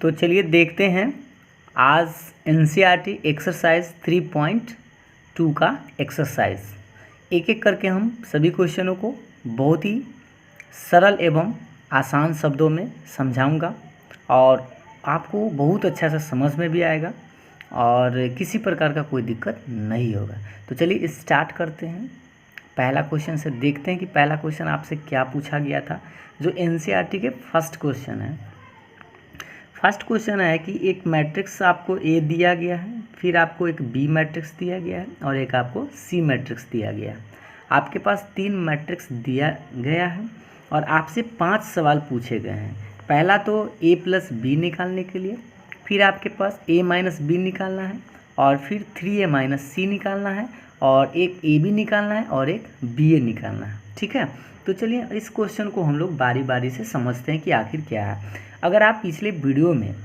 तो चलिए देखते हैं आज एनसीईआरटी एक्सरसाइज 3.2 का एक्सरसाइज। एक एक करके हम सभी क्वेश्चनों को बहुत ही सरल एवं आसान शब्दों में समझाऊंगा और आपको बहुत अच्छा सा समझ में भी आएगा और किसी प्रकार का कोई दिक्कत नहीं होगा। तो चलिए स्टार्ट करते हैं। पहला क्वेश्चन से देखते हैं कि पहला क्वेश्चन आपसे क्या पूछा गया था, जो एनसीईआरटी के फर्स्ट क्वेश्चन है। फर्स्ट क्वेश्चन है कि एक मैट्रिक्स आपको ए दिया गया है, फिर आपको एक बी मैट्रिक्स दिया गया है और एक आपको सी मैट्रिक्स दिया गया है। आपके पास 3 मैट्रिक्स दिया गया है और आपसे 5 सवाल पूछे गए हैं। पहला तो ए प्लस बी निकालने के लिए, फिर आपके पास ए माइनस बी निकालना है और फिर 3a माइनस सी निकालना है और एक ए बी निकालना है और एक बी ए निकालना है। ठीक है, तो चलिए इस क्वेश्चन को हम लोग बारी बारी से समझते हैं कि आखिर क्या है। अगर आप पिछले वीडियो में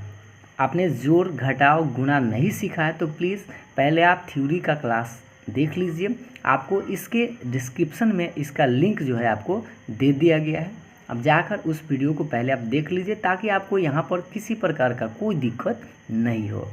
आपने जोड़ घटाव गुणा नहीं सीखा है तो प्लीज़ पहले आप थ्योरी का क्लास देख लीजिए। आपको इसके डिस्क्रिप्शन में इसका लिंक जो है आपको दे दिया गया है। अब जाकर उस वीडियो को पहले आप देख लीजिए ताकि आपको यहाँ पर किसी प्रकार का कोई दिक्कत नहीं हो।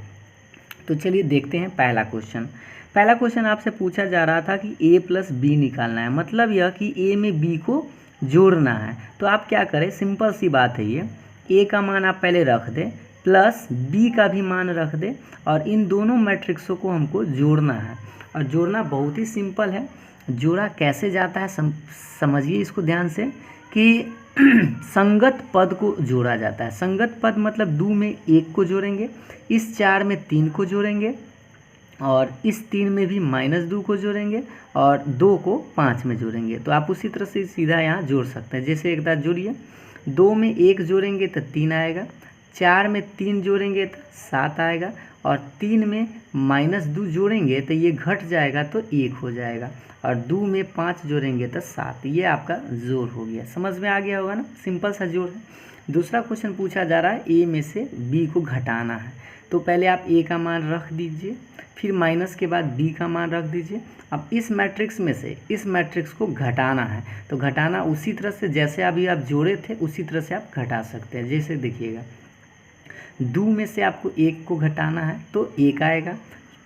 तो चलिए देखते हैं पहला क्वेश्चन। पहला क्वेश्चन आपसे पूछा जा रहा था कि ए प्लस बी निकालना है, मतलब यह कि ए में बी को जोड़ना है। तो आप क्या करें, सिंपल सी बात है, ये ए का मान आप पहले रख दें प्लस बी का भी मान रख दें और इन दोनों मैट्रिक्सों को हमको जोड़ना है। और जोड़ना बहुत ही सिंपल है। जोड़ा कैसे जाता है समझिए इसको ध्यान से कि संगत पद को जोड़ा जाता है। संगत पद मतलब 2 में 1 को जोड़ेंगे, इस 4 में 3 को जोड़ेंगे और इस 3 में भी -2 को जोड़ेंगे और 2 को 5 में जोड़ेंगे। तो आप उसी तरह से सीधा यहाँ जोड़ सकते हैं। जैसे एक बार जोड़िए, 2 में 1 जोड़ेंगे तो 3 आएगा, 4 में 3 जोड़ेंगे तो 7 आएगा और 3 में -2 जोड़ेंगे तो ये घट जाएगा तो 1 हो जाएगा और 2 में 5 जोड़ेंगे तो 7। ये आपका जोड़ हो गया। समझ में आ गया होगा ना, सिंपल सा जोड़ है। दूसरा क्वेश्चन पूछा जा रहा है ए में से बी को घटाना है। तो पहले आप ए का मान रख दीजिए, फिर माइनस के बाद बी का मान रख दीजिए। अब इस मैट्रिक्स में से इस मैट्रिक्स को घटाना है, तो घटाना उसी तरह से जैसे अभी आप जोड़े थे उसी तरह से आप घटा सकते हैं। जैसे देखिएगा, 2 में से आपको 1 को घटाना है तो 1 आएगा,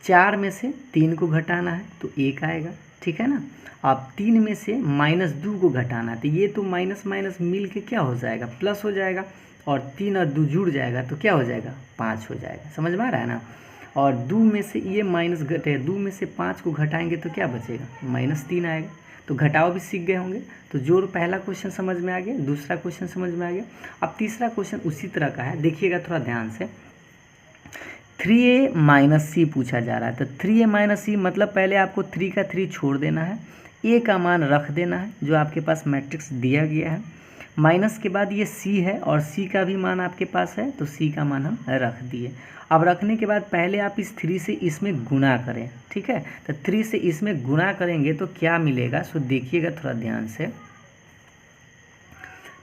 4 में से 3 को घटाना है तो 1 आएगा। ठीक है ना। अब 3 में से -2 को घटाना है तो ये तो माइनस माइनस मिल के क्या हो जाएगा, प्लस हो जाएगा और 3 और 2 जुड़ जाएगा तो क्या हो जाएगा, 5 हो जाएगा। समझ में आ रहा है ना। और 2 में से ये माइनस घटे, 2 में से 5 को घटाएंगे तो क्या बचेगा, -3 आएगा। तो घटाव भी सीख गए होंगे। तो जोड़ पहला क्वेश्चन समझ में आ गया, दूसरा क्वेश्चन समझ में आ गया। अब तीसरा क्वेश्चन उसी तरह का है, देखिएगा थोड़ा ध्यान से। 3a माइनस सी पूछा जा रहा है। तो 3a माइनस सी मतलब पहले आपको 3 का 3 छोड़ देना है, a का मान रख देना है जो आपके पास मैट्रिक्स दिया गया है। माइनस के बाद ये c है और c का भी मान आपके पास है तो c का मान हम रख दिए। अब रखने के बाद पहले आप इस 3 से इसमें गुणा करें। ठीक है, तो 3 से इसमें गुणा करेंगे तो क्या मिलेगा, सो देखिएगा थोड़ा ध्यान से।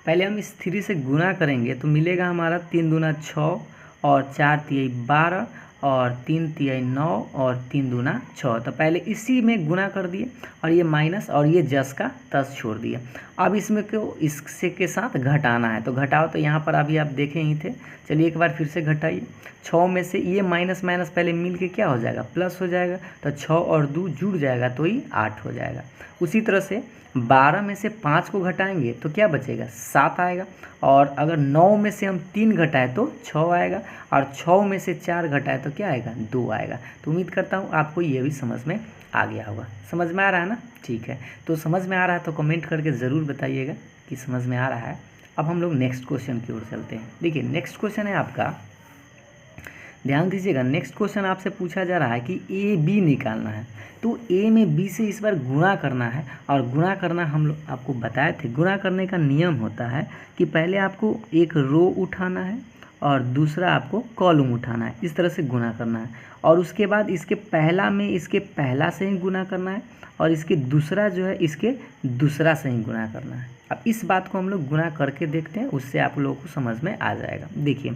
पहले हम इस 3 से गुणा करेंगे तो मिलेगा हमारा 3 दूना 6 और 4 तिहाई 12 और 3 तिहाई 9 और 3 दूना 6। तो पहले इसी में गुणा कर दिए और ये माइनस और ये जस का तस छोड़ दिया। अब इसमें क्यों इससे के साथ घटाना है, तो घटाओ तो यहाँ पर अभी आप देखे ही थे। चलिए एक बार फिर से घटाइए। 6 में से ये माइनस माइनस पहले मिल के क्या हो जाएगा, प्लस हो जाएगा। तो 6 और 2 जुड़ जाएगा तो ही 8 हो जाएगा। उसी तरह से 12 में से 5 को घटाएंगे तो क्या बचेगा, 7 आएगा। और अगर 9 में से हम 3 घटाएं तो 6 आएगा और 6 में से 4 घटाएं तो क्या आएगा, 2 आएगा। तो उम्मीद करता हूँ आपको ये भी समझ में आ गया होगा। समझ में आ रहा है ना, ठीक है। तो समझ में आ रहा है तो कमेंट करके ज़रूर बताइएगा कि समझ में आ रहा है। अब हम लोग नेक्स्ट क्वेश्चन की ओर चलते हैं। देखिए नेक्स्ट क्वेश्चन है आपका, ध्यान दीजिएगा। नेक्स्ट क्वेश्चन आपसे पूछा जा रहा है कि ए बी निकालना है। तो ए में बी से इस बार गुणा करना है और गुणा करना हम लोग आपको बताए थे। गुणा करने का नियम होता है कि पहले आपको एक रो उठाना है और दूसरा आपको कॉलम उठाना है, इस तरह से गुणा करना है। और उसके बाद इसके पहला में इसके पहला से ही गुणा करना है और इसके दूसरा जो है इसके दूसरा से ही गुणा करना है। अब इस बात को हम लोग गुणा करके देखते हैं, उससे आप लोगों को समझ में आ जाएगा। देखिए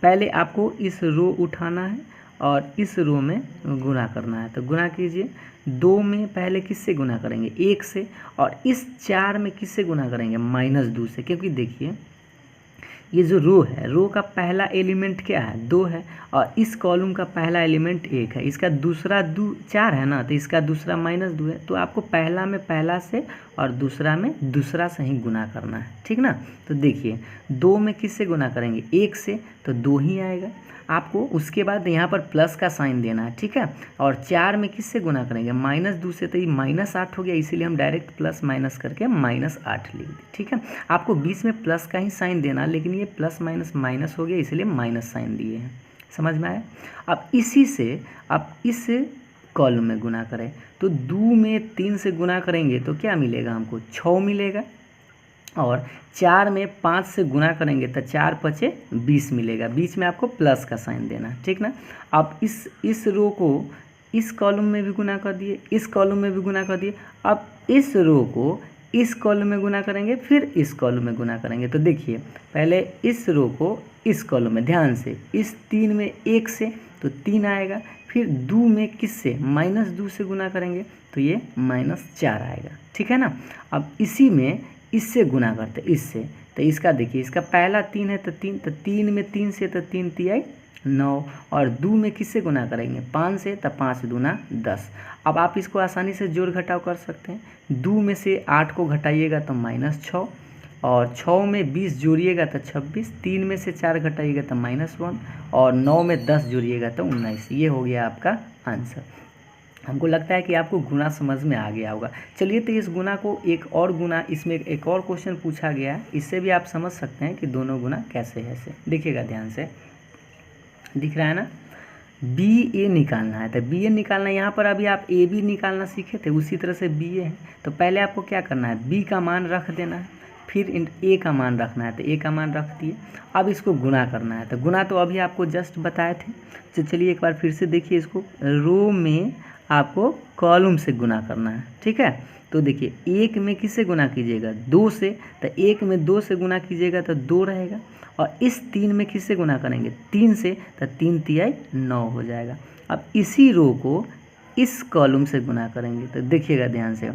पहले आपको इस रो उठाना है और इस रो में गुणा करना है। तो गुणा कीजिए। 2 में पहले किससे गुणा करेंगे, 1 से, और इस 4 में किससे गुणा करेंगे, -2 से। क्योंकि देखिए ये जो रो है, रो का पहला एलिमेंट क्या है, 2 है, और इस कॉलम का पहला एलिमेंट 1 है, इसका दूसरा 4 है ना, तो इसका दूसरा -2 है। तो आपको पहला में पहला से और दूसरा में दूसरा से ही गुना करना है, ठीक ना। तो देखिए 2 में किससे गुना करेंगे, 1 से, तो 2 ही आएगा आपको। उसके बाद यहाँ पर प्लस का साइन देना है, ठीक है। और 4 में किससे गुना करेंगे, -2 से, तो ये -8 हो गया, इसीलिए हम डायरेक्ट प्लस माइनस करके -8 लिख दें, ठीक है। आपको बीच में प्लस का ही साइन देना, लेकिन ये प्लस माइनस माइनस हो गया, इसलिए माइनस साइन दिए हैं। समझ में आया। अब इसी से आप इस कॉलम में गुना करें, तो 2 में 3 से गुना करेंगे तो क्या मिलेगा हमको, 6 मिलेगा। और 4 में 5 से गुना करेंगे तो 4 पचे 20 मिलेगा। बीच में आपको प्लस का साइन देना है, ठीक ना। आप इस रो को इस कॉलम में भी गुना कर दिए, इस कॉलम में भी गुना कर दिए। अब इस रो को इस कॉलम में गुना करेंगे, फिर इस कॉलम में गुना करेंगे। तो देखिए पहले इस रो को इस कॉलम में, ध्यान से, इस 3 में 1 से तो 3 आएगा, फिर 2 में किससे, -2 से गुना करेंगे तो ये -4 आएगा, ठीक है ना। अब इसी में इससे गुना करते, इससे, तो इसका देखिए, इसका पहला 3 है तो 3, तो 3 में 3 से, तो 3 तिहाई 9, और 2 में किससे गुना करेंगे, 5 से, तो 5 दूना 10। अब आप इसको आसानी से जोड़ घटाव कर सकते हैं। 2 में से 8 को घटाइएगा तो -6, और 6 में 20 जोड़िएगा तो 26, 3 में से 4 घटाइएगा तो -1, और 9 में 10 जोड़िएगा तो 19। ये हो गया आपका आंसर। हमको लगता है कि आपको गुना समझ में आ गया होगा। चलिए तो इस गुना को एक और गुना, इसमें एक और क्वेश्चन पूछा गया है, इससे भी आप समझ सकते हैं कि दोनों गुना कैसे है। से देखिएगा ध्यान से, दिख रहा है ना, BA निकालना है। तो BA निकालना है, यहाँ पर अभी आप AB निकालना सीखे थे, उसी तरह से BA है। तो पहले आपको क्या करना है, B का मान रख देना है, फिर A का मान रखना है, तो A का मान रख दिए। अब इसको गुना करना है, तो गुना तो अभी आपको जस्ट बताए थे। तो चलिए एक बार फिर से देखिए, इसको रो में आपको कॉलम से गुना करना है, ठीक है। तो देखिए 1 में किससे गुना कीजिएगा, 2 से, तो 1 में 2 से गुना कीजिएगा तो 2 रहेगा। और इस 3 में किससे गुना करेंगे, 3 से, तो 3 तिहाई 9 हो जाएगा। अब इसी रो को इस कॉलम से गुना करेंगे, तो देखिएगा ध्यान से,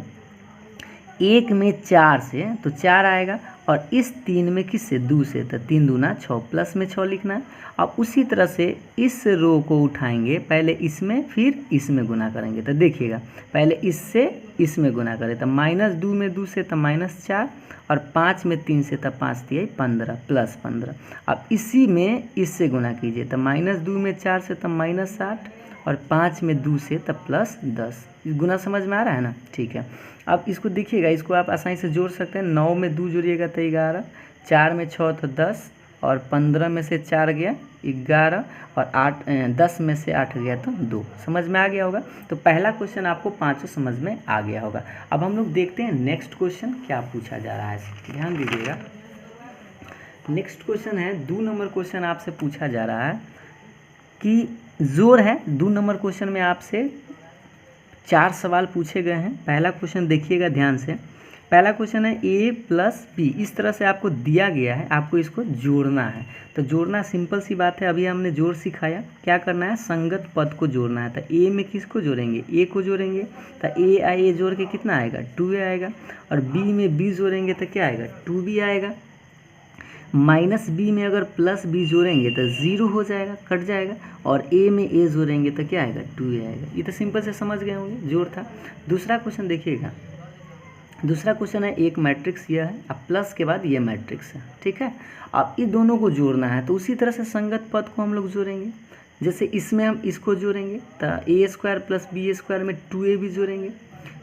1 में 4 से तो 4 आएगा, और इस 3 में किससे, 2 से, तो 3 दूना 6, प्लस में 6 लिखना है। अब उसी तरह से इस रो को उठाएंगे, पहले इसमें फिर इसमें गुना करेंगे। तो देखिएगा पहले इससे इसमें गुना करें, तो -2 में 2 से तो -4, और 5 में 3 से तो 5 तिहाई 15, प्लस 15। अब इसी में इससे गुना कीजिए, तो -2 में 4 से तो -8, और 5 में 2 से तो +10। गुना समझ में आ रहा है ना, ठीक है। अब इसको देखिएगा, इसको आप आसानी से जोड़ सकते हैं। 9 में 2 जोड़िएगा तो 11, 4 में 6 तो 10, और 15 में से 4 गया 11, और 10 में से 8 गया तो 2। समझ में आ गया होगा। तो पहला क्वेश्चन आपको 5 समझ में आ गया होगा। अब हम लोग देखते हैं नेक्स्ट क्वेश्चन क्या पूछा जा रहा है, ध्यान दीजिएगा। नेक्स्ट क्वेश्चन है 2 नंबर क्वेश्चन आपसे पूछा जा रहा है कि जोड़ है। 2 नंबर क्वेश्चन में आपसे 4 सवाल पूछे गए हैं। पहला क्वेश्चन देखिएगा ध्यान से। पहला क्वेश्चन है A + B, इस तरह से आपको दिया गया है, आपको इसको जोड़ना है। तो जोड़ना सिंपल सी बात है, अभी हमने जोड़ सिखाया। क्या करना है, संगत पद को जोड़ना है। तो A में किसको जोड़ेंगे, A को जोड़ेंगे, तो A जोड़ के कितना आएगा, 2A आएगा। और B में B जोड़ेंगे तो क्या आएगा, 2B आएगा। -B में अगर +B जोड़ेंगे तो 0 हो जाएगा, कट जाएगा। और A में A जोड़ेंगे तो क्या आएगा, 2A आएगा। ये तो सिंपल से समझ गए होंगे, जोड़ था। दूसरा क्वेश्चन देखिएगा। दूसरा क्वेश्चन है एक मैट्रिक्स यह है, अब प्लस के बाद ये मैट्रिक्स है, ठीक है। अब इस दोनों को जोड़ना है, तो उसी तरह से संगत पद को हम लोग जोड़ेंगे। जैसे इसमें हम इसको जोड़ेंगे तो A² + B² में 2A भी जोड़ेंगे,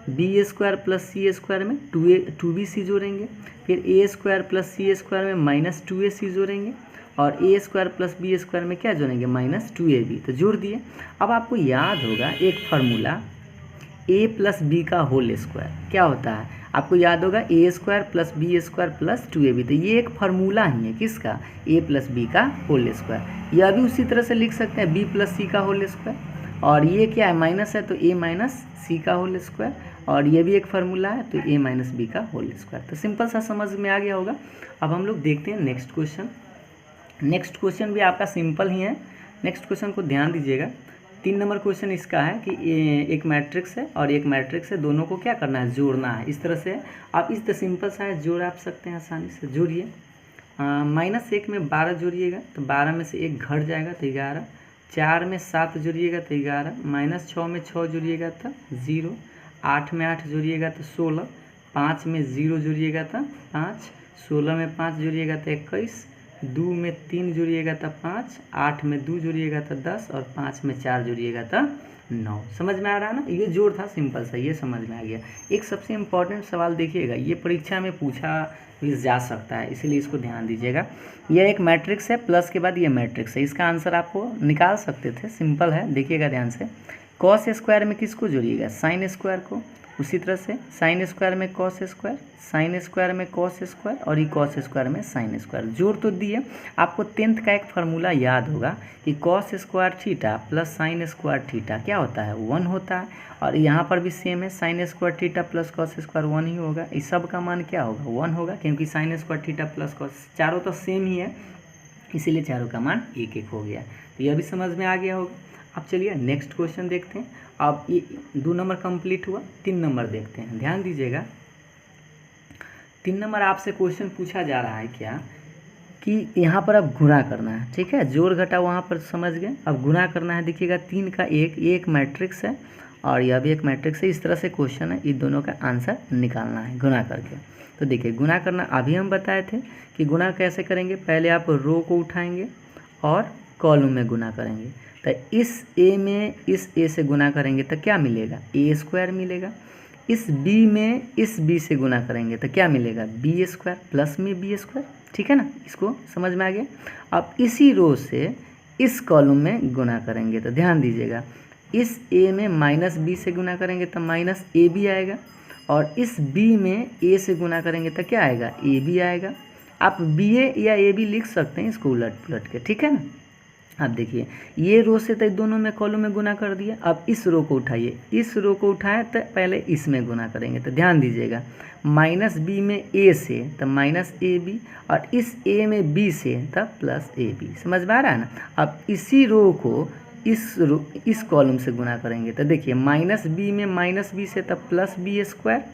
B² + C² में 2BC जोड़ेंगे, फिर A² + C² में -2AC जोड़ेंगे, और A² + B² में क्या जोड़ेंगे, -2AB। तो जोड़ दिए। अब आपको याद होगा एक फार्मूला, A + B का होल स्क्वायर क्या होता है, आपको याद होगा, A² + B² + 2AB। तो ये एक फार्मूला ही है किसका, A + B का होल स्क्वायर। यह भी उसी तरह से लिख सकते हैं, B + C का होल स्क्वायर। और ये क्या है, माइनस है तो A - C का होल स्क्वायर। और ये भी एक फार्मूला है तो A - B का होल स्क्वायर। तो सिंपल सा समझ में आ गया होगा। अब हम लोग देखते हैं नेक्स्ट क्वेश्चन। नेक्स्ट क्वेश्चन भी आपका सिंपल ही है। नेक्स्ट क्वेश्चन को ध्यान दीजिएगा। 3 नंबर क्वेश्चन इसका है कि एक मैट्रिक्स है और एक मैट्रिक्स है, दोनों को क्या करना है, जोड़ना है। इस तरह से आप इस सिंपल सा है, जोड़ आप सकते हैं आसानी से, जोड़िए। -1 में 12 जोड़िएगा तो 12 में से 1 घट जाएगा तो 11, 4 में 7 जोड़िएगा तो 11, -6 में 6 जोड़िएगा तो 0, 8 में 8 जोड़िएगा तो 16, 5 में 0 जोड़िएगा तो 5, 16 में 5 जोड़िएगा तो 21, 2 में 3 जोड़िएगा तो 5, 8 में 2 जोड़िएगा तो 10 और 5 में 4 जोड़िएगा तो 9। समझ में आ रहा है ना, ये जोड़ था सिंपल सा, ये समझ में आ गया। एक सबसे इम्पॉर्टेंट सवाल देखिएगा, ये परीक्षा में पूछा भी जा सकता है, इसीलिए इसको ध्यान दीजिएगा। यह एक मैट्रिक्स है, प्लस के बाद ये मैट्रिक्स है, इसका आंसर आपको निकाल सकते थे, सिंपल है, देखिएगा ध्यान से। कॉस स्क्वायर में किसको जोड़िएगा, साइन स्क्वायर को, उसी तरह से साइन स्क्वायर में कॉस स्क्वायर, साइन स्क्वायर में कॉस स्क्वायर और ये कॉस स्क्वायर में साइन स्क्वायर, जोड़ तो दिए। आपको 10th का एक फार्मूला याद होगा कि cos square theta plus sine square theta क्या होता है, 1 होता है। और यहाँ पर भी सेम है, sine square theta plus cos square 1 ही होगा। इस सब का मान क्या होगा, 1 होगा, क्योंकि sine square theta plus cos चारों तो सेम ही है, इसीलिए चारों का मान 1 हो गया। तो यह भी समझ में आ गया होगा। अब चलिए नेक्स्ट क्वेश्चन देखते हैं। अब ये 2 नंबर कंप्लीट हुआ, 3 नंबर देखते हैं, ध्यान दीजिएगा। 3 नंबर आपसे क्वेश्चन पूछा जा रहा है क्या कि यहाँ पर अब गुणा करना है, ठीक है, जोड़ घटा वहाँ पर समझ गए, अब गुणा करना है। देखिएगा 3 का 1, ये एक मैट्रिक्स है और यह भी एक मैट्रिक्स है, इस तरह से क्वेश्चन है, इन दोनों का आंसर निकालना है गुणा करके। तो देखिए गुणा करना अभी हम बताए थे कि गुणा कैसे करेंगे, पहले आप रो को उठाएंगे और कॉलम में गुणा करेंगे। तो इस ए में इस ए से गुणा करेंगे तो क्या मिलेगा, ए स्क्वायर मिलेगा। इस बी में इस बी से गुणा करेंगे तो क्या मिलेगा, बी स्क्वायर प्लस में बी स्क्वायर, ठीक है ना, इसको समझ में आ गया। अब इसी रो से इस कॉलम में गुणा करेंगे तो ध्यान दीजिएगा, इस ए में माइनस बी से गुणा करेंगे तो माइनस ए बी आएगा, और इस बी में ए से गुणा करेंगे तो क्या आएगा, ए बी आएगा। आप बी ए या ए बी लिख सकते हैं इसको उलट पुलट के, ठीक है ना। अब देखिए ये रो से तो दोनों में कॉलम में गुना कर दिया, अब इस रो को उठाइए, इस रो को उठाएं तो पहले इसमें गुना करेंगे। तो ध्यान दीजिएगा, माइनस बी में ए से तो माइनस ए बी, और इस ए में बी से तो प्लस ए बी, समझ में आ रहा है ना। अब इसी रो को इस कॉलम से गुना करेंगे तो देखिए माइनस बी में माइनस बी से तो प्लस बी स्क्वायर,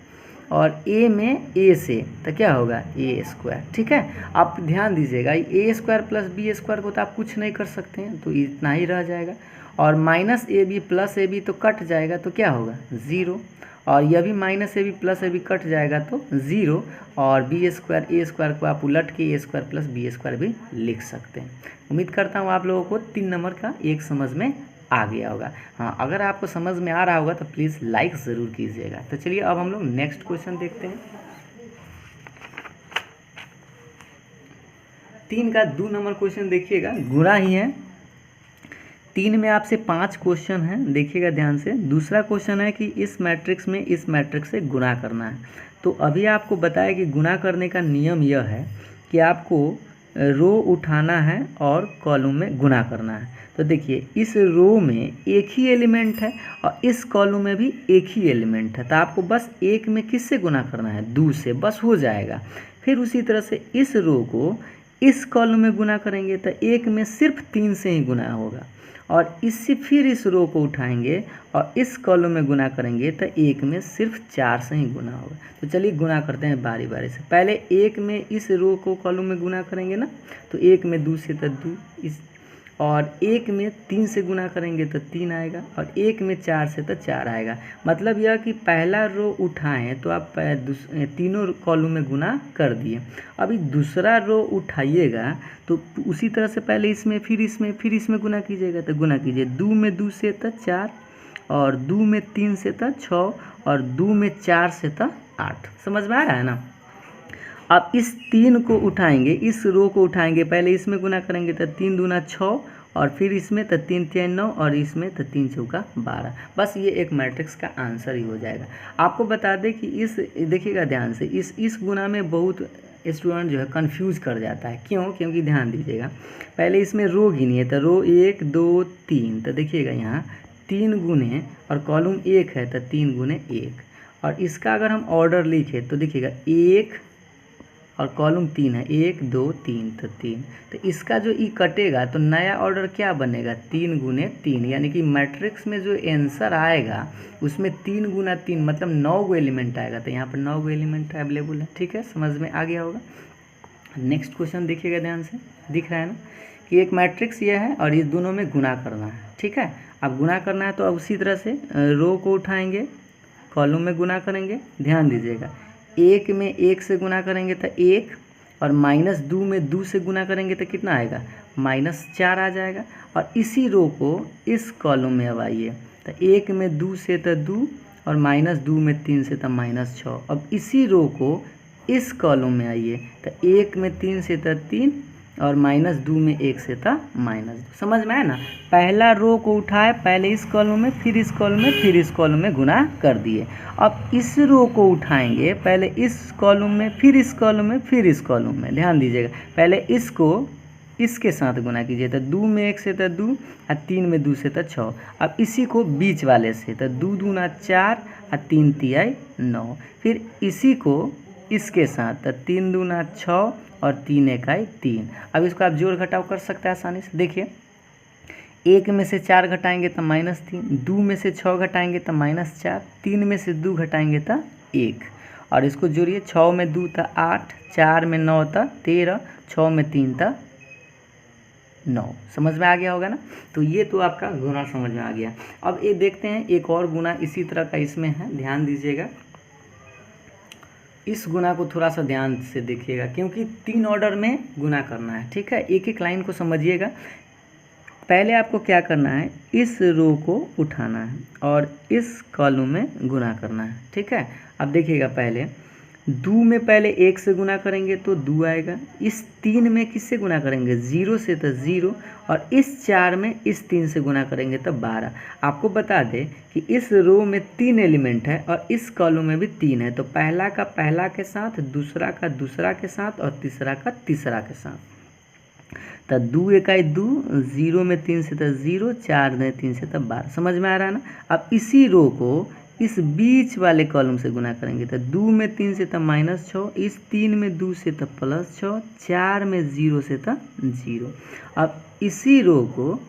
और ए में ए से तो क्या होगा, ए स्क्वायर, ठीक है। आप ध्यान दीजिएगा ए स्क्वायर प्लस बी स्क्वायर को तो आप कुछ नहीं कर सकते हैं, तो इतना ही रह जाएगा, और minus A B plus A B तो कट जाएगा तो क्या होगा, 0, और यह भी minus A B plus A B cut जाएगा तो 0, और बी स्क्वायर ए स्क्वायर को आप उलट के ए स्क्वायर प्लस बी स्क्वायर भी लिख सकते हैं। उम्मीद करता हूँ आप लोगों को 3 नंबर का एक समझ में आ गया होगा। हाँ, अगर आपको समझ में आ रहा होगा तो प्लीज़ लाइक ज़रूर कीजिएगा। तो चलिए अब हम लोग नेक्स्ट क्वेश्चन देखते हैं। 3 का 2 नंबर क्वेश्चन देखिएगा, गुणा ही है। 3 में आपसे 5 क्वेश्चन हैं, देखिएगा ध्यान से। दूसरा क्वेश्चन है कि इस मैट्रिक्स में इस मैट्रिक्स से गुणा करना है। तो अभी आपको बताया कि गुणा करने का नियम यह है कि आपको रो उठाना है और कॉलम में गुणा करना है। तो देखिए इस रो में एक ही एलिमेंट है और इस कॉलम में भी एक ही एलिमेंट है, तो आपको बस एक में किससे गुणा करना है, 2 से, बस हो जाएगा। फिर उसी तरह से इस रो को इस कॉलम में गुणा करेंगे तो एक में सिर्फ 3 से ही गुणा होगा, और इससे फिर इस रो को उठाएंगे और इस कॉलम में गुणा करेंगे तो एक में सिर्फ 4 से ही गुणा होगा। तो चलिए गुणा करते हैं बारी बारी से। पहले एक में इस रो को कॉलम में गुणा करेंगे ना, तो एक में 2 से तो 2, इस और एक में 3 से गुणा करेंगे तो 3 आएगा, और एक में 4 से तो 4 आएगा। मतलब यह कि पहला रो उठाएं तो आप तीनों कॉलम में गुणा कर दिए। अभी दूसरा रो उठाइएगा तो उसी तरह से पहले इसमें फिर इसमें गुणा कीजिएगा, तो गुणा कीजिए 2 में 2 से तो 4, और 2 में 3 से तो 6, और 2 में 4 से तो 8। समझ में आ रहा है ना। अब इस 3 को उठाएंगे, इस रो को उठाएंगे, पहले इसमें गुना करेंगे तो 3 दूना 6, और फिर इसमें तो 3 3 9, और इसमें तो 3 चौका 12। बस ये एक मैट्रिक्स का आंसर ही हो जाएगा। आपको बता दें कि इस देखिएगा ध्यान से, इस गुना में बहुत स्टूडेंट जो है कंफ्यूज कर जाता है। क्यों? क्योंकि ध्यान दीजिएगा, पहले इसमें रो गिनिए तो रो 1 2 3, तो देखिएगा यहाँ 3 गुने और कॉलम 1 है तो 3 गुने 1, और इसका अगर हम ऑर्डर लिखें तो देखिएगा 1 और कॉलम 3 है, 1 2 3 तो 3, तो इसका जो ई कटेगा तो नया ऑर्डर क्या बनेगा, 3 गुने 3, यानी कि मैट्रिक्स में जो आंसर आएगा उसमें 3 गुना 3 मतलब 9 गो एलिमेंट आएगा। तो यहाँ पर 9 गो एलिमेंट अवेलेबल है, ठीक है, समझ में आ गया होगा। नेक्स्ट क्वेश्चन देखिएगा ध्यान से, दिख रहा है ना कि एक मैट्रिक्स ये है और इस दोनों में गुना करना है, ठीक है। अब गुना करना है तो अब उसी तरह से रो को उठाएंगे, कॉलम में गुना करेंगे। ध्यान दीजिएगा, एक में एक से गुना करेंगे तो एक, और माइनस दो में दो से गुना करेंगे तो कितना आएगा, -4 आ जाएगा। और इसी रो को इस कॉलम में अब आइए, तो एक में दो से तो दो, और -2 में 3 से तो -6। अब इसी रो को इस कॉलम में आइए, तो एक में 3 से तो 3, और -2 में 1 से था -2। समझ में आया ना। पहला रो को उठाए, पहले इस कॉलम में, फिर इस कॉलम में, फिर इस कॉलम में गुना कर दिए। अब इस रो को उठाएंगे, पहले इस कॉलम में, फिर इस कॉलम में, फिर इस कॉलम में। ध्यान दीजिएगा, पहले इसको इसके साथ गुना कीजिए, तो 2 में 1 से तो 2, और 3 में 2 से तो 6। अब इसी को बीच वाले से, तो 2 दूना 4, और 3 तिहाई 9। फिर इसी को इसके साथ, तो 3 दूना 6, और 3 इकाई 3। अब इसको आप जोड़ घटाव कर सकते हैं आसानी से। देखिए, एक में से 4 घटाएंगे तो -3, 2 में से 6 घटाएंगे तो -4, 3 में से 2 घटाएंगे तो 1। और इसको जोड़िए, 6 में 2 था 8, 4 में 9 था 13, 6 में 3 था 9। समझ में आ गया होगा ना। तो ये तो आपका गुना समझ में आ गया। अब ये देखते हैं एक और गुना इसी तरह का इसमें है। ध्यान दीजिएगा, इस गुना को थोड़ा सा ध्यान से देखिएगा, क्योंकि 3 ऑर्डर में गुना करना है, ठीक है। एक एक लाइन को समझिएगा। पहले आपको क्या करना है, इस रो को उठाना है और इस कॉलम में गुना करना है, ठीक है। अब देखिएगा, पहले 2 में पहले 1 से गुना करेंगे तो 2 आएगा। इस 3 में किससे गुना करेंगे, 0 से तो 0, और इस 4 में इस 3 से गुना करेंगे तो 12। आपको बता दें कि इस रो में 3 एलिमेंट है और इस कॉलम में भी 3 है, तो पहला का पहला के साथ, दूसरा का दूसरा के साथ, और तीसरा का तीसरा के साथ। तो 2 इकाई 2, 0 में 3 से तो 0, 4 में 3 से तो 12। समझ में आ रहा है ना। अब इसी रो को इस बीच वाले कॉलम से गुना करेंगे, तो 2 में 3 से तो -6, इस 3 में 2 से तो +6, 4 में 0 से तो 0। अब इसी रो को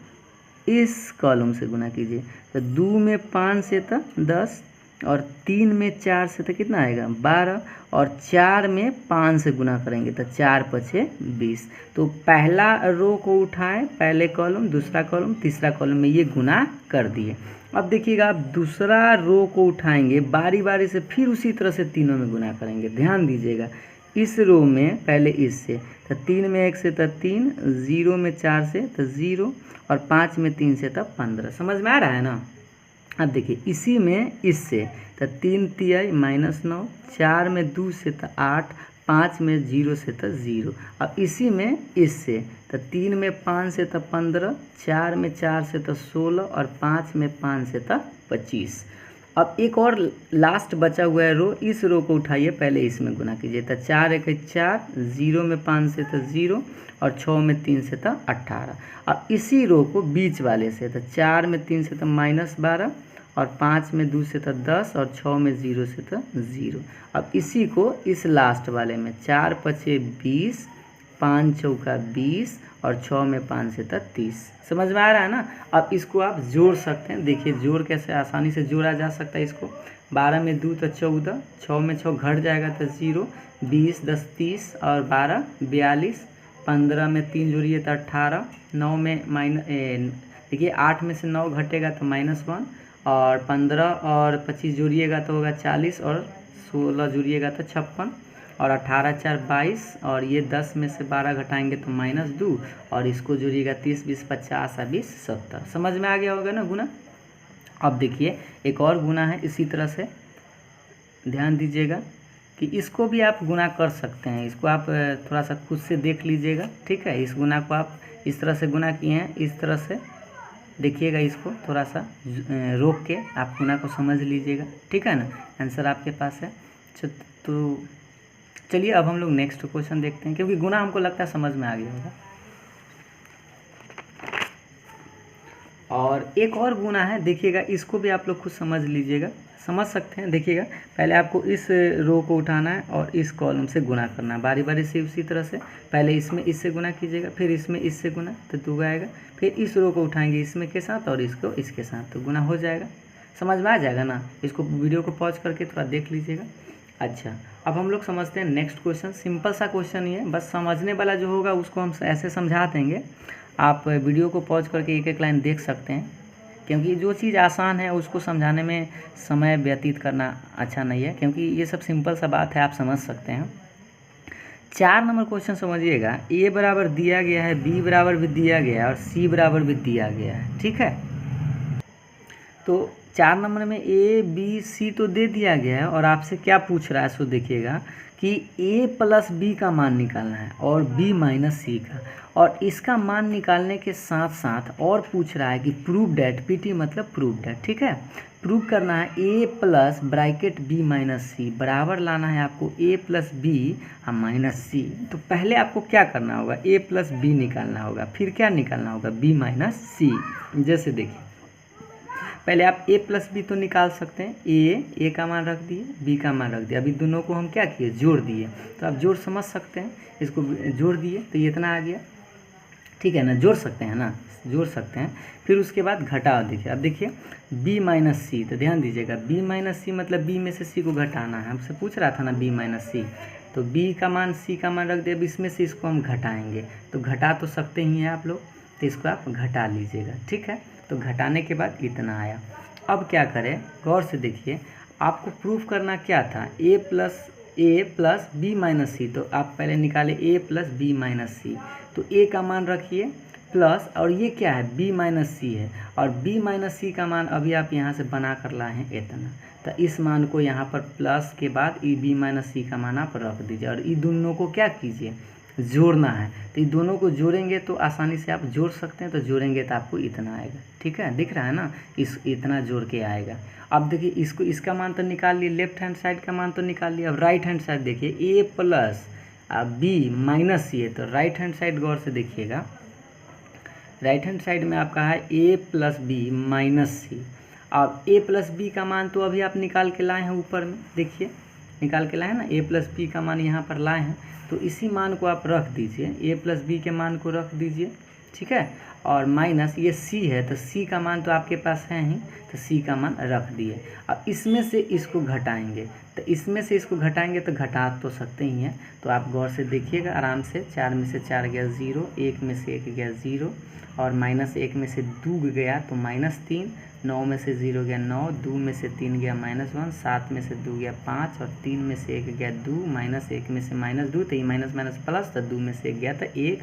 इस कॉलम से गुना कीजिए, तो 2 में 5 से तो 10, और 3 में 4 से तो कितना आएगा, 12, और 4 में 5 से गुना करेंगे तो 4 पछे 20। तो पहला रो को उठाएं, पहले कॉलम, दूसरा कॉलम, तीसरा कॉलम में ये गुना कर दिए। अब देखिएगा, आप दूसरा रो को उठाएंगे, बारी बारी से फिर उसी तरह से तीनों में गुना करेंगे। ध्यान दीजिएगा, इस रो में पहले इससे, तो 3 में 1 से तो 3, 0 में 4 से तो 0, और 5 में 3 से तो 15। समझ में आ रहा है ना। अब देखिए, इसी में इससे, तो 3 तिहाई -9, 4 में 2 से तो 8, 5 में 0 से तो 0। अब इसी में इससे, तो 3 में 5 से तो 15, 4 में 4 से तो 16, और 5 में 5 से तो 25। अब एक और लास्ट बचा हुआ है रो, इस रो को उठाइए, पहले इसमें गुना कीजिए, तो 4 इकाई 4, 0 में 5 से तो 0, और 6 में 3 से तो 18। अब इसी रो को बीच वाले से, तो 4 में 3 से तो -12, और 5 में 2 से तो 10, और 6 में 0 से तो 0। अब इसी को इस लास्ट वाले में, 4 पछे 20, 5 चौका 20, और 6 में 5 से तो 30। समझ में आ रहा है ना। अब इसको आप जोड़ सकते हैं। देखिए, जोड़ कैसे आसानी से जोड़ा जा सकता है इसको। 12 में 2 तो 14, 6 में 6 घट जाएगा तो 0, 20 10 30, और 12 42, 15 में 3 जोड़िए तो 18, 9 में देखिए 8 में से 9 घटेगा तो -1, और 15 और 25 जोड़िएगा तो होगा 40, और 16 जोड़िएगा तो 56, और 18 4 22, और ये 10 में से 12 घटाएंगे तो -2, और इसको जोड़िएगा 30 20 50 और 20 70। समझ में आ गया होगा ना गुना। अब देखिए, एक और गुना है इसी तरह से। ध्यान दीजिएगा कि इसको भी आप गुना कर सकते हैं। इसको आप थोड़ा सा खुद से देख लीजिएगा, ठीक है। इस गुना को आप इस तरह से गुना किए हैं, इस तरह से देखिएगा, इसको थोड़ा सा रोक के आप गुना को समझ लीजिएगा, ठीक है ना। आंसर आपके पास है। तो चलिए, अब हम लोग नेक्स्ट क्वेश्चन देखते हैं, क्योंकि गुना हमको लगता है समझ में आ गया होगा। और एक और गुना है, देखिएगा, इसको भी आप लोग खुद समझ लीजिएगा, समझ सकते हैं। देखिएगा, पहले आपको इस रो को उठाना है और इस कॉलम से गुना करना है, बारी बारी से उसी तरह से। पहले इसमें इससे गुना कीजिएगा, फिर इसमें इससे गुना, तो 2 आएगा। फिर इस रो को उठाएंगे इसमें के साथ, और इसको इसके साथ, तो गुना हो जाएगा। समझ में आ जाएगा ना। इसको वीडियो को पॉज करके थोड़ा देख लीजिएगा। अच्छा, अब हम लोग समझते हैं नेक्स्ट क्वेश्चन। सिंपल सा क्वेश्चन ही है, बस समझने वाला जो होगा उसको हम ऐसे समझा देंगे। आप वीडियो को पॉज करके एक एक लाइन देख सकते हैं, क्योंकि जो चीज़ आसान है उसको समझाने में समय व्यतीत करना अच्छा नहीं है, क्योंकि ये सब सिंपल सा बात है, आप समझ सकते हैं। 4 नंबर क्वेश्चन समझिएगा। ए बराबर दिया गया है, बी बराबर भी दिया गया है और सी बराबर भी दिया गया है, ठीक है। तो 4 नंबर में ए बी सी तो दे दिया गया है, और आपसे क्या पूछ रहा है सो देखिएगा कि ए प्लस बी का मान निकालना है और बी माइनस सी का, और इसका मान निकालने के साथ साथ और पूछ रहा है कि प्रूव डैट, पीटी मतलब प्रूव डैट, ठीक है। प्रूव करना है ए प्लस ब्रैकेट बी माइनस सी बराबर लाना है आपको ए प्लस बी माइनस सी। तो पहले आपको क्या करना होगा, ए प्लस बी निकालना होगा, फिर क्या निकालना होगा, बी माइनस सी। जैसे देखिए, पहले आप a प्लस बी तो निकाल सकते हैं, ए का मान रख दिए, b का मान रख दिया। अभी दोनों को हम क्या किए, जोड़ दिए। तो आप जोड़ समझ सकते हैं, इसको जोड़ दिए तो ये इतना आ गया, ठीक है ना, जोड़ सकते हैं ना, जोड़ सकते हैं। फिर उसके बाद घटाओ, देखिए अब देखिए b माइनस सी, तो ध्यान दीजिएगा b माइनस सी मतलब b में से c को घटाना है, हमसे पूछ रहा था ना b माइनस सी, तो b का मान c का मान रख दिया। अब इसमें से इसको हम घटाएंगे, तो घटा तो सकते ही हैं आप लोग, तो इसको आप घटा लीजिएगा, ठीक है। तो घटाने के बाद इतना आया। अब क्या करें, गौर से देखिए, आपको प्रूफ करना क्या था, ए प्लस बी माइनस सी। तो आप पहले निकाले ए प्लस बी माइनस सी, तो ए का मान रखिए प्लस, और ये क्या है, बी माइनस सी है, और बी माइनस सी का मान अभी आप यहाँ से बना कर लाए हैं इतना। तो इस मान को यहाँ पर प्लस के बाद ई बी माइनस सी का मान आप रख दीजिए, और इन दोनों को क्या कीजिए, जोड़ना है। तो इन दोनों को जोड़ेंगे तो आसानी से आप जोड़ सकते हैं, तो जोड़ेंगे तो आपको इतना आएगा, ठीक है, दिख रहा है ना, इतना जोड़ के आएगा। अब देखिए इसको, इसका मान तो निकाल लिए, लेफ्ट हैंड साइड का मान तो निकाल लिया। अब राइट हैंड साइड देखिए, ए प्लस बी माइनस सी है, तो राइट हैंड साइड गौर से देखिएगा, राइट हैंड साइड में आपका है ए प्लस बी माइनस सी। अब ए प्लस बी का मान तो अभी आप निकाल के लाए हैं, ऊपर में देखिए निकाल के लाए हैं ना, ए प्लस बी का मान यहाँ पर लाए हैं, तो इसी मान को आप रख दीजिए, ए प्लस बी के मान को रख दीजिए, ठीक है। और माइनस ये सी है, तो सी का मान तो आपके पास है ही, तो सी का मान रख दिए। अब इसमें से इसको घटाएंगे, तो इसमें से इसको घटाएंगे तो घटा तो सकते ही हैं, तो आप गौर से देखिएगा आराम से। 4 में से 4 गया 0, 1 में से 1 गया 0, और माइनस 1 में से 2 गया तो -3, 9 में से 0 गया 9, 2 में से 3 गया -1, 7 में से 2 गया 5, और 3 में से 1 गया 2, -1 में से -2, तो ये माइनस माइनस प्लस, तो 2 में से 1 गया था 1,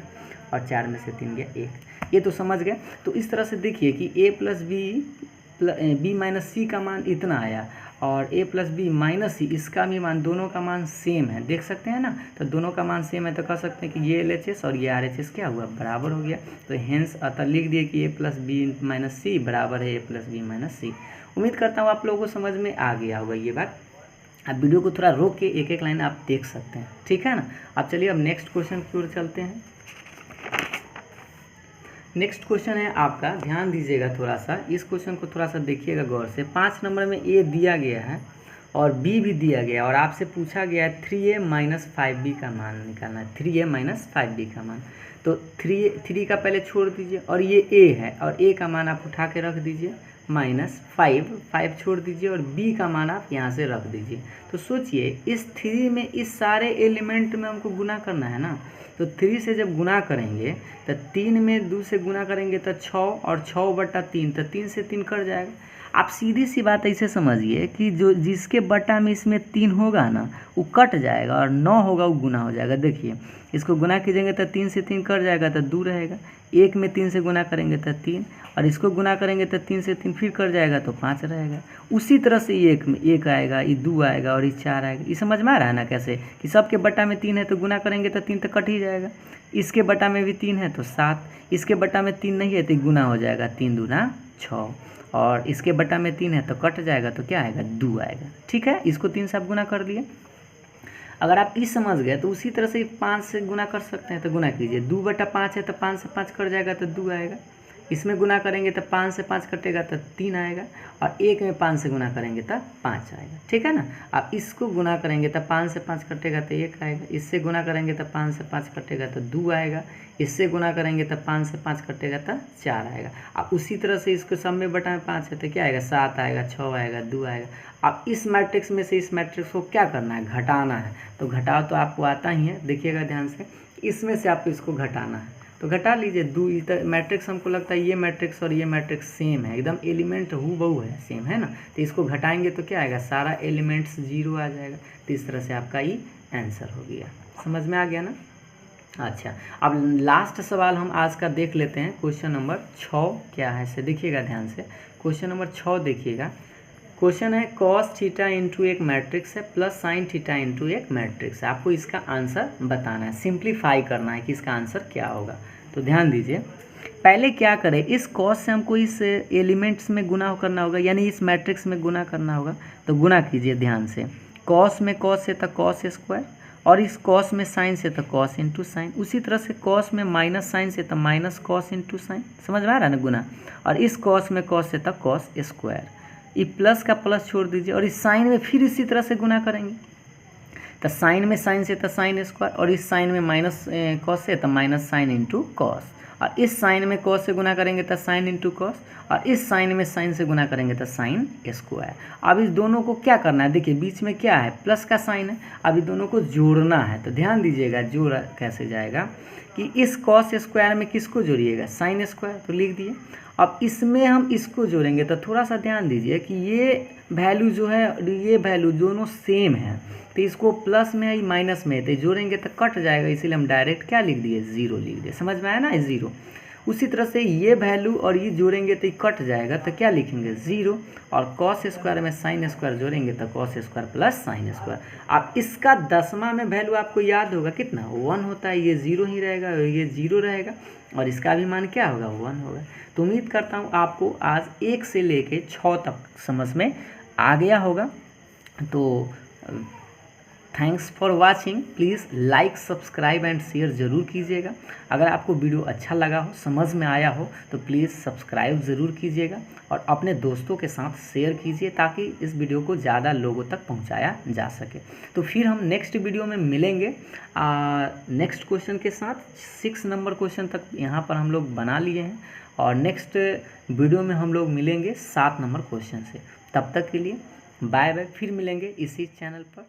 और 4 में से 3 गया 1। ये तो समझ गए। तो इस तरह से देखिए कि a प्लस बी माइनस सी का मान इतना आया, और a प्लस बी माइनस सी इसका भी मान, दोनों का मान सेम है, देख सकते हैं ना। तो दोनों का मान सेम है, तो कह सकते हैं कि ये LHS और ये RHS क्या हुआ, बराबर हो गया। तो हेंस अतः लिख दिए कि a प्लस बी माइनस सी बराबर है a प्लस बी माइनस सी। उम्मीद करता हूँ आप लोगों को समझ में आ गया होगा ये बात। आप वीडियो को थोड़ा रोक के एक एक लाइन आप देख सकते हैं, ठीक है ना। अब चलिए अब नेक्स्ट क्वेश्चन की ओर चलते हैं। नेक्स्ट क्वेश्चन है आपका, ध्यान दीजिएगा थोड़ा सा, इस क्वेश्चन को थोड़ा सा देखिएगा गौर से। 5 नंबर में ए दिया गया है और बी भी दिया गया, और आपसे पूछा गया है 3a माइनस 5b का मान निकालना है, 3a माइनस 5b का मान। तो 3 का पहले छोड़ दीजिए, और ये a है, और a का मान आप उठा के रख दीजिए, -5 छोड़ दीजिए, और b का मान आप यहाँ से रख दीजिए। तो सोचिए इस 3 में इस सारे एलिमेंट में हमको गुना करना है ना, तो 3 से जब गुना करेंगे तो 3 में 2 से गुना करेंगे तो 6, और 6/3, तो 3 से 3 कट जाएगा। आप सीधी सी बात ऐसे समझिए कि जो जिसके बटा में इसमें 3 होगा ना वो कट जाएगा, और 9 होगा वो गुना हो जाएगा। देखिए इसको गुना कीजिएंगे तो 3 से 3 कट जाएगा, तो 2 रहेगा। 1 में 3 से गुना करेंगे तो 3, और इसको गुना करेंगे तो 3 से 3 फिर कट जाएगा, तो 5 रहेगा। उसी तरह से 1 में 1 आएगा, ये 2 आएगा, और ये 4 आएगा। ये समझ में आ रहा है ना कैसे, कि सबके बटा में 3 है तो गुना करेंगे तो 3 तो कट ही जाएगा। इसके बटा में भी 3 है तो 7, इसके बटा में 3 नहीं है तो गुना हो जाएगा, 3 दूना 6, और इसके बटा में 3 है तो कट जाएगा, तो क्या आएगा, 2 आएगा, ठीक है। इसको 3 से आप गुना कर लिए। अगर आप इस समझ गए तो उसी तरह से 5 से गुना कर सकते हैं, तो गुना कीजिए। 2/5 है तो 5 से 5 कट जाएगा, तो 2 आएगा। इसमें गुना करेंगे तो 5 से 5 कटेगा तो 3 आएगा, और 1 में 5 से गुना करेंगे तो 5 आएगा, ठीक है ना। अब इसको गुना करेंगे तो 5 से 5 कटेगा तो 1 आएगा, इससे गुना करेंगे तो 5 से 5 कटेगा तो 2 आएगा, इससे गुना करेंगे तो 5 से 5 कटेगा तो 4 आएगा। अब उसी तरह से इसको सब में बटा में 5 है तो क्या आएगा, 7 आएगा, 6 आएगा, 2 आएगा। अब इस मैट्रिक्स में से इस मैट्रिक्स को क्या करना है, घटाना है। तो घटाओ तो आपको आता ही है, देखिएगा ध्यान से, इसमें से आपको इसको घटाना है तो घटा लीजिए। मैट्रिक्स हमको लगता है ये मैट्रिक्स और ये मैट्रिक्स सेम है, एकदम एलिमेंट हूबहू है, सेम है ना। तो इसको घटाएंगे तो क्या आएगा, सारा एलिमेंट्स 0 आ जाएगा। तो इस तरह से आपका ये आंसर हो गया। समझ में आ गया ना। अच्छा, अब लास्ट सवाल हम आज का देख लेते हैं। क्वेश्चन नंबर 6 क्या है से देखिएगा ध्यान से। क्वेश्चन नंबर 6 देखिएगा। क्वेश्चन है cos थीटा इंटू एक मैट्रिक्स है प्लस साइन थीटा इंटू एक मैट्रिक्स है। आपको इसका आंसर बताना है, सिंप्लीफाई करना है कि इसका आंसर क्या होगा। तो ध्यान दीजिए, पहले क्या करें, इस cos से हमको इस एलिमेंट्स में गुना करना होगा, यानी इस मैट्रिक्स में गुना करना होगा। तो गुना कीजिए ध्यान से, cos में cos से तो cos स्क्वायर, और इस cos में साइन से तो cos इंटू साइन। उसी तरह से cos में माइनस साइन से तो माइनस cos इंटू साइन। समझ में आ रहा है ना गुना। और इस cos में cos से तो cos स्क्वायर। ये प्लस का प्लस छोड़ दीजिए, और इस साइन में फिर इसी तरह से गुना करेंगे। तो साइन में साइन से तो साइन स्क्वायर, और इस साइन में माइनस कॉस से तो माइनस साइन इंटू कॉस, और इस साइन में कॉस से गुना करेंगे तो साइन इंटू कॉस, और इस साइन में साइन से गुना करेंगे तो साइन स्क्वायर। अब इस दोनों को क्या करना है, देखिए बीच में क्या है, प्लस का साइन है। अब इस दोनों को जोड़ना है। तो ध्यान दीजिएगा जोड़ कैसे जाएगा कि इस कॉस स्क्वायर में किसको जोड़िएगा, साइन स्क्वायर। तो लिख दिए। अब इसमें हम इसको जोड़ेंगे तो थोड़ा सा ध्यान दीजिए कि ये वैल्यू जो है, ये वैल्यू दोनों सेम है। तो इसको प्लस में है माइनस में है, तो जोड़ेंगे तो कट जाएगा, इसीलिए हम डायरेक्ट क्या लिख दिए, 0 लिख दिए। समझ में आया ना, 0। उसी तरह से ये वैल्यू और ये जोड़ेंगे तो ये कट जाएगा, तो क्या लिखेंगे, 0। और कॉस स्क्वायर में साइन स्क्वायर जोड़ेंगे तो cos square plus sine square. अब इसका 10वां में वैल्यू आपको याद होगा कितना, 1 होता है। ये 0 ही रहेगा, ये 0 रहेगा, और इसका भी मान क्या होगा, 1 होगा। तो उम्मीद करता हूँ आपको आज 1 से लेके 6 तक समझ में आ गया होगा। तो thanks for watching. Please like, subscribe and share ज़रूर कीजिएगा। अगर आपको वीडियो अच्छा लगा हो, समझ में आया हो, तो प्लीज़ सब्सक्राइब ज़रूर कीजिएगा और अपने दोस्तों के साथ शेयर कीजिए, ताकि इस वीडियो को ज़्यादा लोगों तक पहुंचाया जा सके। तो फिर हम नेक्स्ट वीडियो में मिलेंगे नेक्स्ट क्वेश्चन के साथ। 6 नंबर क्वेश्चन तक यहाँ पर हम लोग बना लिए हैं, और नेक्स्ट वीडियो में हम लोग मिलेंगे 7 नंबर क्वेश्चन से। तब तक के लिए बाय बाय, फिर मिलेंगे इसी चैनल पर।